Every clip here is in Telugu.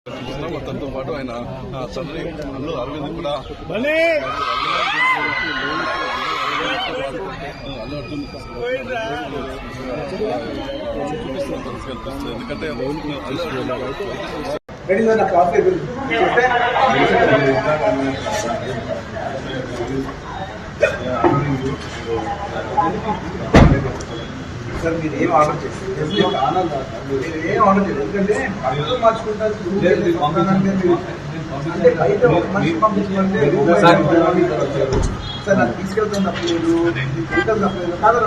తనతో పాటు ఆయన తండ్రి అల్లు అరవింద్ కూడా అల్లు అర్జున్ చూపిస్తున్న ఎందుకంటే అల్లు సార్ మీరు ఏం ఆర్డర్ చేస్తారు మీరు ఏం ఆర్డర్ చేయలేదు ఎందుకంటే అర్థం మార్చుకుంటారు అంటే బయట ఒక మనిషి పంపించుకుంటే సార్ నాకు తీసుకెళ్తాను తప్పలేదు తప్పలేదు కాదు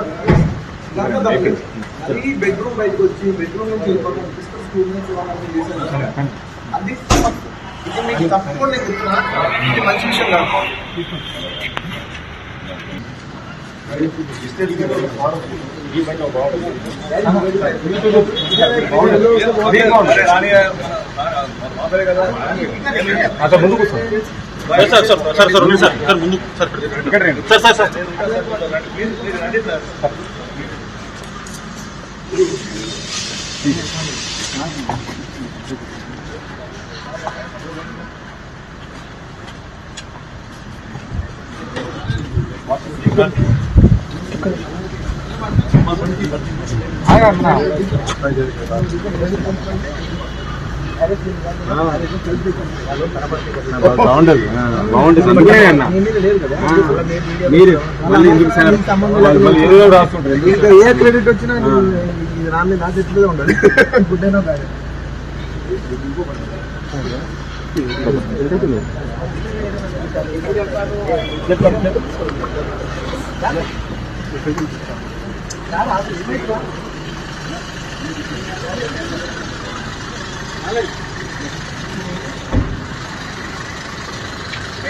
తప్పలేదు అది బెడ్రూమ్ బయటకు వచ్చి బెడ్రూమ్ నుంచి వెళ్ళిపోతాం సిస్టర్ స్కూల్ నుంచి వాళ్ళని చేశాను అది ఇది మీకు తప్పకుండా నేను చెప్తున్నా ఇది మంచి విషయం కాదు ముందుకు సార్ ముందు సార్ బాగుంటుంది అన్న మీరు ఏ క్రెడిట్ వచ్చినా రాని నా చెట్లుగా ఉండాలి గుడ్డైనా కాదు చాలా